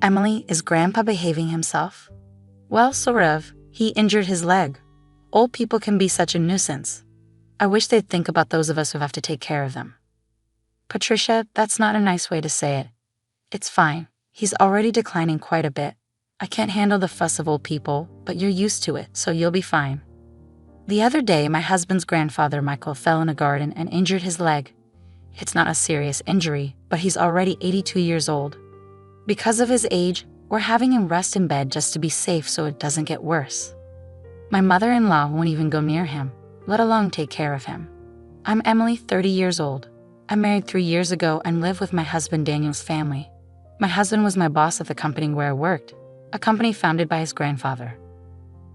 Emily, is Grandpa behaving himself? Well, sort of. He injured his leg. Old people can be such a nuisance. I wish they'd think about those of us who have to take care of them. Patricia, that's not a nice way to say it. It's fine. He's already declining quite a bit. I can't handle the fuss of old people, but you're used to it, so you'll be fine. The other day, my husband's grandfather, Michael, fell in a garden and injured his leg. It's not a serious injury, but he's already 82 years old. Because of his age, we're having him rest in bed just to be safe so it doesn't get worse. My mother-in-law won't even go near him, let alone take care of him. I'm Emily, 30 years old. I married 3 years ago and live with my husband Daniel's family. My husband was my boss at the company where I worked, a company founded by his grandfather.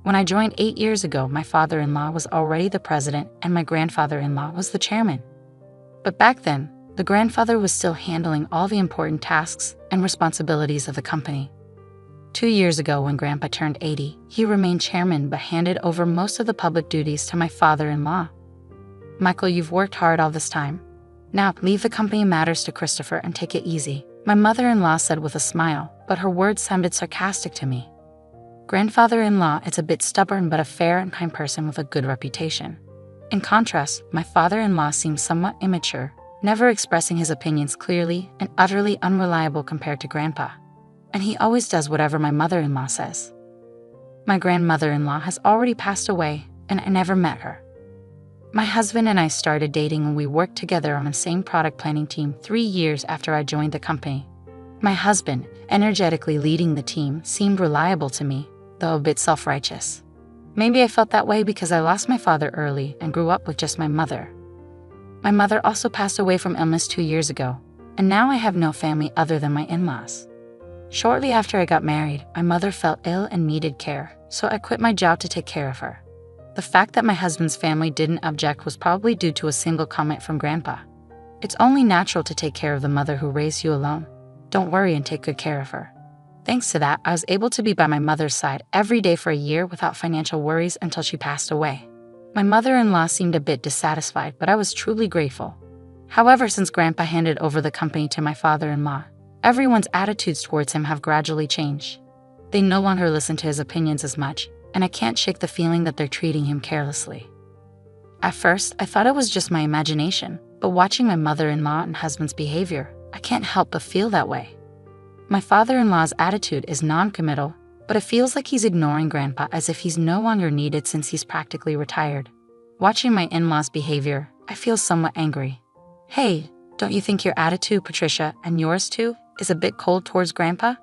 When I joined 8 years ago, my father-in-law was already the president and my grandfather-in-law was the chairman. But back then, the grandfather was still handling all the important tasks and responsibilities of the company. 2 years ago, when Grandpa turned 80, he remained chairman but handed over most of the public duties to my father-in-law. Michael, you've worked hard all this time. Now, leave the company matters to Christopher and take it easy, my mother-in-law said with a smile, but her words sounded sarcastic to me. Grandfather-in-law is a bit stubborn but a fair and kind person with a good reputation. In contrast, my father-in-law seems somewhat immature, never expressing his opinions clearly and utterly unreliable compared to Grandpa. And he always does whatever my mother-in-law says. My grandmother-in-law has already passed away, and I never met her. My husband and I started dating when we worked together on the same product planning team 3 years after I joined the company. My husband, energetically leading the team, seemed reliable to me, though a bit self-righteous. Maybe I felt that way because I lost my father early and grew up with just my mother. My mother also passed away from illness 2 years ago, and now I have no family other than my in-laws. Shortly after I got married, my mother fell ill and needed care, so I quit my job to take care of her. The fact that my husband's family didn't object was probably due to a single comment from Grandpa. It's only natural to take care of the mother who raised you alone. Don't worry and take good care of her. Thanks to that, I was able to be by my mother's side every day for a year without financial worries until she passed away. My mother-in-law seemed a bit dissatisfied, but I was truly grateful. However, since Grandpa handed over the company to my father-in-law, everyone's attitudes towards him have gradually changed. They no longer listen to his opinions as much, and I can't shake the feeling that they're treating him carelessly. At first, I thought it was just my imagination, but watching my mother-in-law and husband's behavior, I can't help but feel that way. My father-in-law's attitude is non-committal, but it feels like he's ignoring Grandpa as if he's no longer needed since he's practically retired. Watching my in-laws' behavior, I feel somewhat angry. Hey, don't you think your attitude, Patricia, and yours too, is a bit cold towards Grandpa?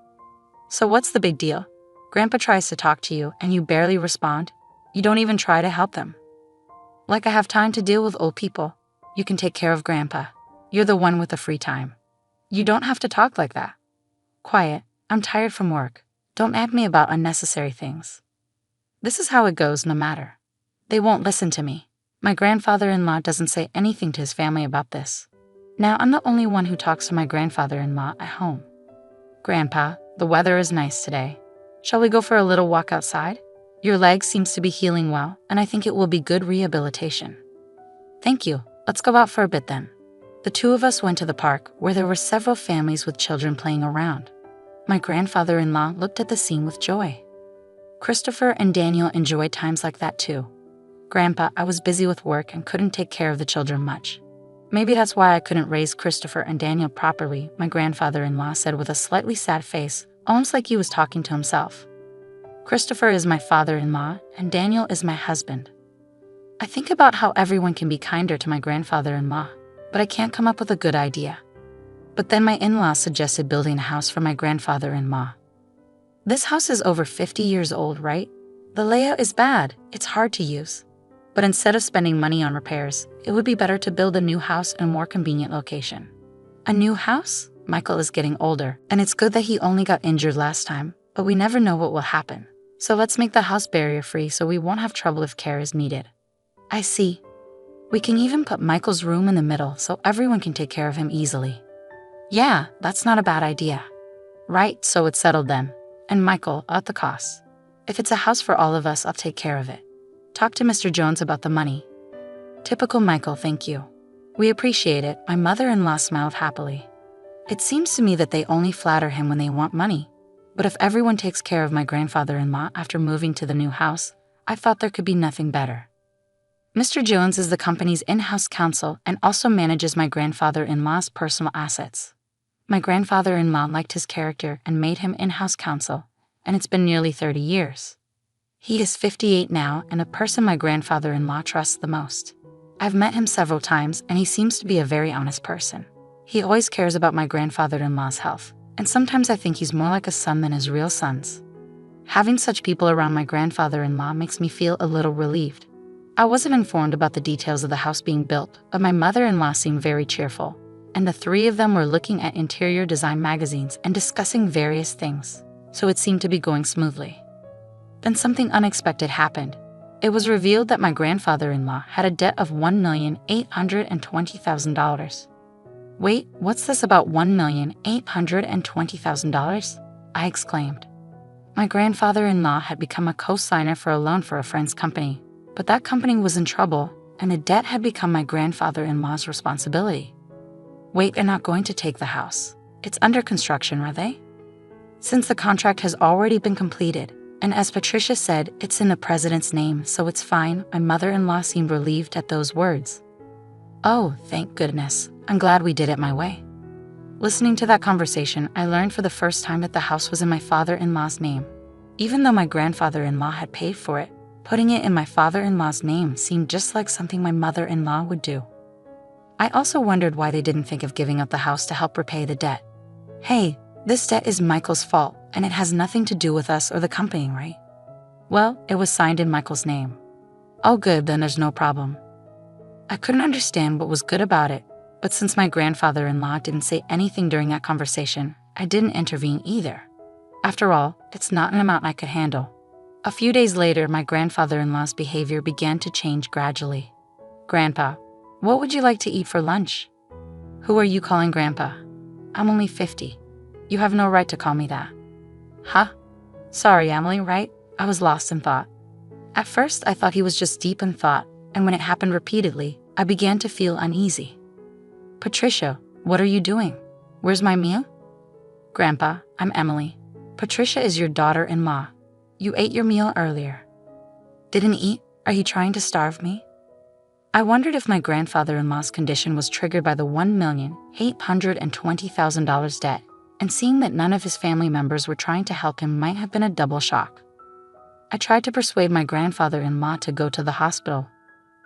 So what's the big deal? Grandpa tries to talk to you and you barely respond. You don't even try to help them. Like I have time to deal with old people. You can take care of Grandpa. You're the one with the free time. You don't have to talk like that. Quiet, I'm tired from work. Don't ask me about unnecessary things. This is how it goes no matter. They won't listen to me. My grandfather-in-law doesn't say anything to his family about this. Now I'm the only one who talks to my grandfather-in-law at home. Grandpa, the weather is nice today. Shall we go for a little walk outside? Your leg seems to be healing well, and I think it will be good rehabilitation. Thank you. Let's go out for a bit then. The two of us went to the park, where there were several families with children playing around. My grandfather-in-law looked at the scene with joy. Christopher and Daniel enjoyed times like that too. Grandpa, I was busy with work and couldn't take care of the children much. Maybe that's why I couldn't raise Christopher and Daniel properly, my grandfather-in-law said with a slightly sad face, almost like he was talking to himself. Christopher is my father-in-law, and Daniel is my husband. I think about how everyone can be kinder to my grandfather-in-law, but I can't come up with a good idea. But then my in-laws suggested building a house for my grandfather-in-law. This house is over 50 years old, right? The layout is bad, it's hard to use. But instead of spending money on repairs, it would be better to build a new house in a more convenient location. A new house? Michael is getting older, and it's good that he only got injured last time, but we never know what will happen. So let's make the house barrier-free so we won't have trouble if care is needed. I see. We can even put Michael's room in the middle so everyone can take care of him easily. Yeah, that's not a bad idea. Right, so it's settled then. And Michael, at the cost. If it's a house for all of us, I'll take care of it. Talk to Mr. Jones about the money. Typical Michael, thank you. We appreciate it, my mother-in-law smiled happily. It seems to me that they only flatter him when they want money. But if everyone takes care of my grandfather-in-law after moving to the new house, I thought there could be nothing better. Mr. Jones is the company's in-house counsel and also manages my grandfather-in-law's personal assets. My grandfather-in-law liked his character and made him in-house counsel, and it's been nearly 30 years. He is 58 now and a person my grandfather-in-law trusts the most. I've met him several times and he seems to be a very honest person. He always cares about my grandfather-in-law's health, and sometimes I think he's more like a son than his real sons. Having such people around my grandfather-in-law makes me feel a little relieved. I wasn't informed about the details of the house being built, but my mother-in-law seemed very cheerful, and the three of them were looking at interior design magazines and discussing various things, so it seemed to be going smoothly. Then something unexpected happened. It was revealed that my grandfather-in-law had a debt of $1,820,000. Wait, what's this about $1,820,000? I exclaimed. My grandfather-in-law had become a co-signer for a loan for a friend's company, but that company was in trouble, and the debt had become my grandfather-in-law's responsibility. Wait, they're not going to take the house. It's under construction, are they? Since the contract has already been completed, and as Patricia said, it's in the president's name, so it's fine, my mother-in-law seemed relieved at those words. Oh, thank goodness. I'm glad we did it my way. Listening to that conversation, I learned for the first time that the house was in my father-in-law's name. Even though my grandfather-in-law had paid for it, putting it in my father-in-law's name seemed just like something my mother-in-law would do. I also wondered why they didn't think of giving up the house to help repay the debt. Hey, this debt is Michael's fault, and it has nothing to do with us or the company, right? Well, it was signed in Michael's name. Oh good, then there's no problem. I couldn't understand what was good about it, but since my grandfather-in-law didn't say anything during that conversation, I didn't intervene either. After all, it's not an amount I could handle. A few days later, my grandfather-in-law's behavior began to change gradually. Grandpa, what would you like to eat for lunch? Who are you calling Grandpa? I'm only 50. You have no right to call me that. Huh? Sorry, Emily, right? I was lost in thought. At first, I thought he was just deep in thought, and when it happened repeatedly, I began to feel uneasy. Patricia, what are you doing? Where's my meal? Grandpa, I'm Emily. Patricia is your daughter-in-law. You ate your meal earlier. Didn't eat? Are you trying to starve me? I wondered if my grandfather-in-law's condition was triggered by the $1,820,000 debt, and seeing that none of his family members were trying to help him might have been a double shock. I tried to persuade my grandfather-in-law to go to the hospital,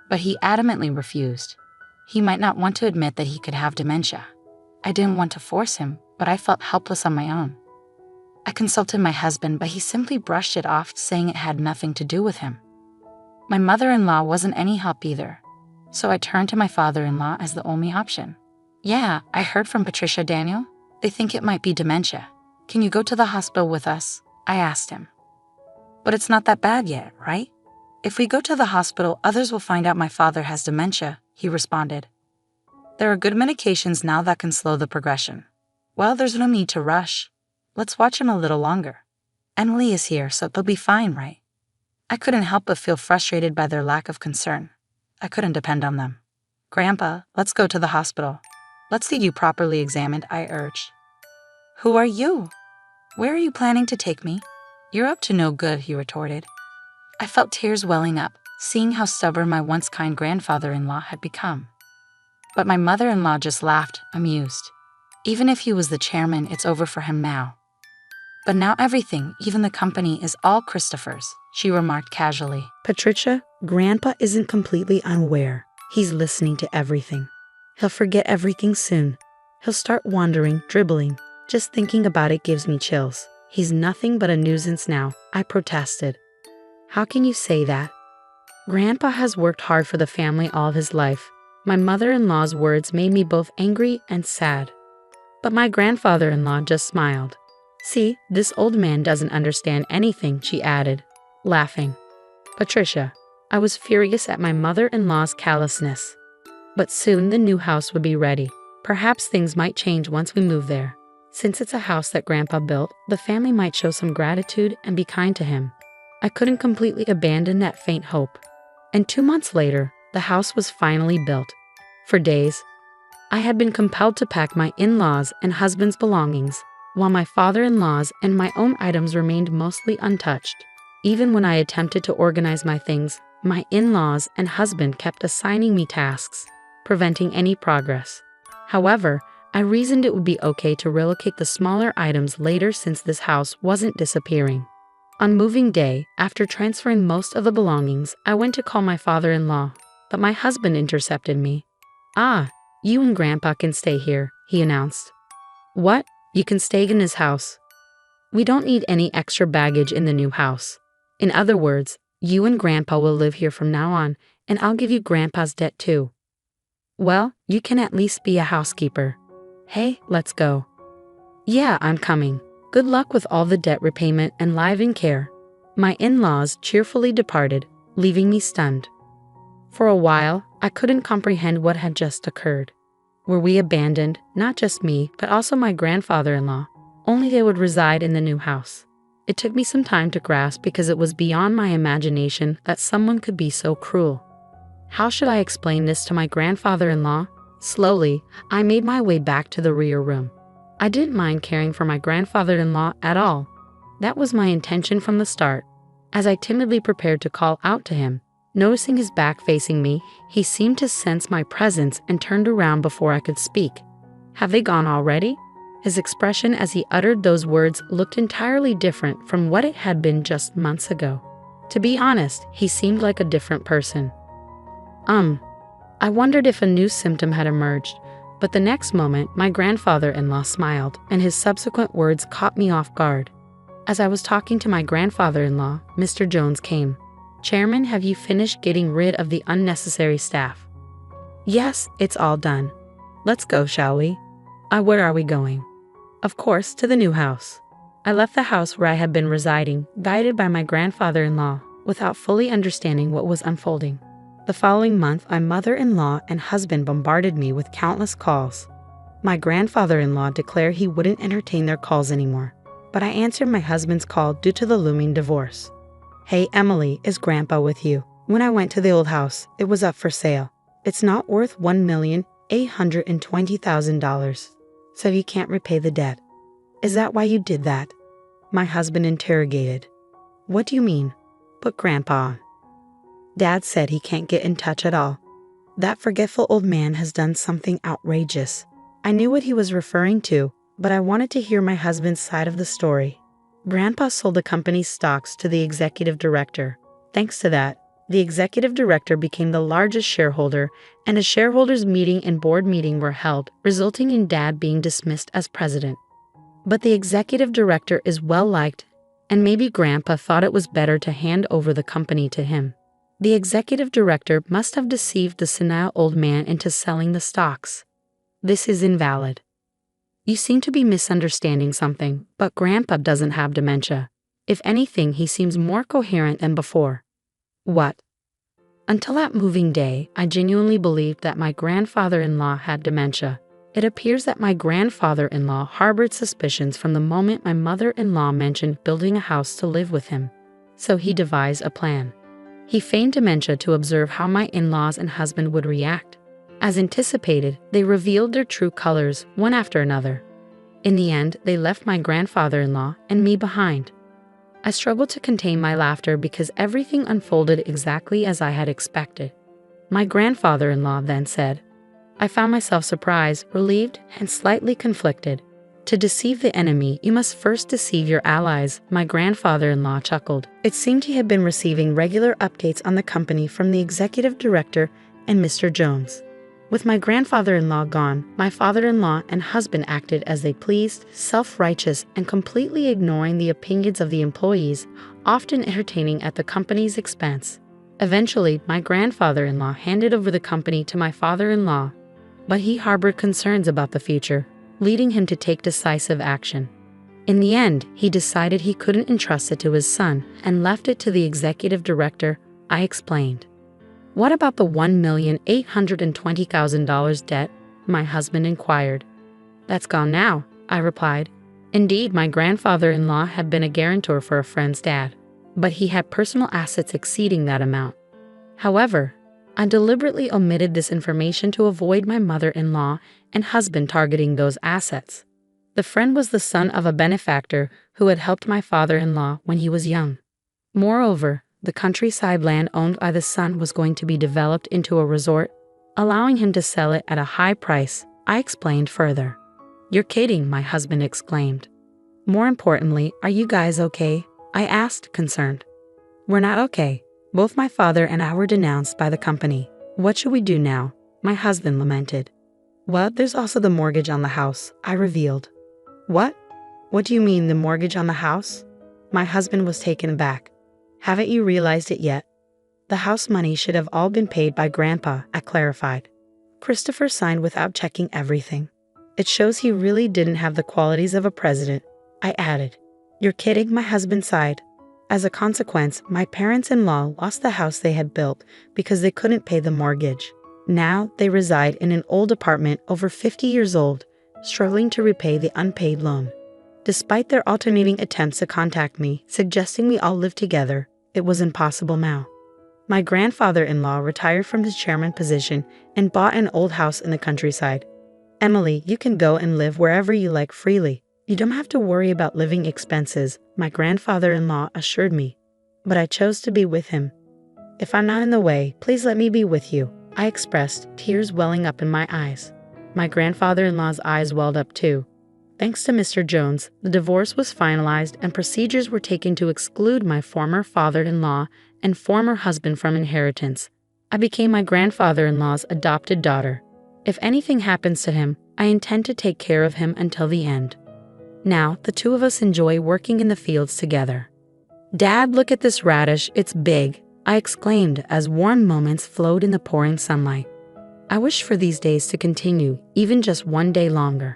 but he adamantly refused. He might not want to admit that he could have dementia. I didn't want to force him, but I felt helpless on my own. I consulted my husband, but he simply brushed it off, saying it had nothing to do with him. My mother-in-law wasn't any help either, so I turned to my father-in-law as the only option. Yeah, I heard from Patricia, Daniel. They think it might be dementia. Can you go to the hospital with us? I asked him. But it's not that bad yet, right? If we go to the hospital, others will find out my father has dementia, he responded. There are good medications now that can slow the progression. Well, there's no need to rush. Let's watch him a little longer. Emily is here, so they'll be fine, right? I couldn't help but feel frustrated by their lack of concern. I couldn't depend on them. Grandpa, let's go to the hospital. Let's see you properly examined, I urged. Who are you? Where are you planning to take me? You're up to no good, he retorted. I felt tears welling up, seeing how stubborn my once kind grandfather-in-law had become. But my mother-in-law just laughed, amused. Even if he was the chairman, it's over for him now. But now everything, even the company, is all Christopher's, she remarked casually. Patricia, Grandpa isn't completely unaware. He's listening to everything. He'll forget everything soon. He'll start wandering, dribbling. Just thinking about it gives me chills. He's nothing but a nuisance now, I protested. How can you say that? Grandpa has worked hard for the family all of his life. My mother-in-law's words made me both angry and sad. But my grandfather-in-law just smiled. See, this old man doesn't understand anything, she added, laughing. Patricia, I was furious at my mother-in-law's callousness. But soon the new house would be ready. Perhaps things might change once we move there. Since it's a house that Grandpa built, the family might show some gratitude and be kind to him. I couldn't completely abandon that faint hope. And 2 months later, the house was finally built. For days, I had been compelled to pack my in-laws' and husband's belongings, while my father-in-law's and my own items remained mostly untouched. Even when I attempted to organize my things, my in-laws and husband kept assigning me tasks, preventing any progress. However, I reasoned it would be okay to relocate the smaller items later since this house wasn't disappearing. On moving day, after transferring most of the belongings, I went to call my father-in-law, but my husband intercepted me. "Ah, you and Grandpa can stay here," he announced. "What? You can stay in his house? We don't need any extra baggage in the new house. In other words, you and Grandpa will live here from now on, and I'll give you Grandpa's debt too. Well, you can at least be a housekeeper. Hey, let's go." "Yeah, I'm coming. Good luck with all the debt repayment and live-in care." My in-laws cheerfully departed, leaving me stunned. For a while, I couldn't comprehend what had just occurred. Were we abandoned, not just me, but also my grandfather-in-law, only they would reside in the new house? It took me some time to grasp because it was beyond my imagination that someone could be so cruel. How should I explain this to my grandfather-in-law? Slowly, I made my way back to the rear room. I didn't mind caring for my grandfather-in-law at all. That was my intention from the start. As I timidly prepared to call out to him, noticing his back facing me, he seemed to sense my presence and turned around before I could speak. "Have they gone already?" His expression as he uttered those words looked entirely different from what it had been just months ago. To be honest, he seemed like a different person. I wondered if a new symptom had emerged, but the next moment my grandfather-in-law smiled, and his subsequent words caught me off guard. As I was talking to my grandfather-in-law, Mr. Jones came. "Chairman, have you finished getting rid of the unnecessary staff?" "Yes, it's all done. Let's go, shall we?" Where are we going?" "Of course, to the new house." I left the house where I had been residing, guided by my grandfather-in-law, without fully understanding what was unfolding. The following month, my mother-in-law and husband bombarded me with countless calls. My grandfather-in-law declared he wouldn't entertain their calls anymore, but I answered my husband's call due to the looming divorce. "Hey, Emily, is Grandpa with you? When I went to the old house, it was up for sale. It's not worth $1,820,000, so you can't repay the debt." "Is that why you did that?" my husband interrogated. "What do you mean?" "Put Grandpa on. Dad said he can't get in touch at all. That forgetful old man has done something outrageous." I knew what he was referring to, but I wanted to hear my husband's side of the story. Grandpa sold the company's stocks to the executive director. Thanks to that, the executive director became the largest shareholder, and a shareholders' meeting and board meeting were held, resulting in Dad being dismissed as president. But the executive director is well liked, and maybe Grandpa thought it was better to hand over the company to him. The executive director must have deceived the senile old man into selling the stocks. This is invalid. You seem to be misunderstanding something, but Grandpa doesn't have dementia. If anything, he seems more coherent than before. What? Until that moving day, I genuinely believed that my grandfather-in-law had dementia. It appears that my grandfather-in-law harbored suspicions from the moment my mother-in-law mentioned building a house to live with him. So he devised a plan. He feigned dementia to observe how my in-laws and husband would react. As anticipated, they revealed their true colors one after another. In the end, they left my grandfather-in-law and me behind. I struggled to contain my laughter because everything unfolded exactly as I had expected. My grandfather-in-law then said, I found myself surprised, relieved, and slightly conflicted. To deceive the enemy, you must first deceive your allies, my grandfather-in-law chuckled. It seemed he had been receiving regular updates on the company from the executive director and Mr. Jones. With my grandfather-in-law gone, my father-in-law and husband acted as they pleased, self-righteous, and completely ignoring the opinions of the employees, often entertaining at the company's expense. Eventually, my grandfather-in-law handed over the company to my father-in-law, but he harbored concerns about the future, leading him to take decisive action. In the end, he decided he couldn't entrust it to his son and left it to the executive director. I explained. What about the $1,820,000 debt? My husband inquired. That's gone now, I replied. Indeed, my grandfather-in-law had been a guarantor for a friend's dad, but he had personal assets exceeding that amount. However, I deliberately omitted this information to avoid my mother-in-law and husband targeting those assets. The friend was the son of a benefactor who had helped my father-in-law when he was young. Moreover, the countryside land owned by the son was going to be developed into a resort, allowing him to sell it at a high price. I explained further. "You're kidding," my husband exclaimed. "More importantly, are you guys okay?" I asked, concerned. "We're not okay. Both my father and I were denounced by the company. What should we do now?" my husband lamented. "Well, there's also the mortgage on the house," I revealed. "What? What do you mean, the mortgage on the house?" My husband was taken aback. "Haven't you realized it yet? The house money should have all been paid by Grandpa," I clarified. Christopher signed without checking everything. "It shows he really didn't have the qualities of a president," I added. "You're kidding," my husband sighed. As a consequence, my parents-in-law lost the house they had built because they couldn't pay the mortgage. Now they reside in an old apartment over 50 years old, struggling to repay the unpaid loan. Despite their alternating attempts to contact me, suggesting we all live together, it was impossible now. My grandfather-in-law retired from his chairman position and bought an old house in the countryside. "Emily, you can go and live wherever you like freely. You don't have to worry about living expenses," my grandfather-in-law assured me. But I chose to be with him. "If I'm not in the way, please let me be with you," I expressed, tears welling up in my eyes. My grandfather-in-law's eyes welled up too. Thanks to Mr. Jones, the divorce was finalized and procedures were taken to exclude my former father-in-law and former husband from inheritance. I became my grandfather-in-law's adopted daughter. If anything happens to him, I intend to take care of him until the end. Now, the two of us enjoy working in the fields together. "Dad, look at this radish, it's big," I exclaimed as warm moments flowed in the pouring sunlight. I wish for these days to continue, even just one day longer.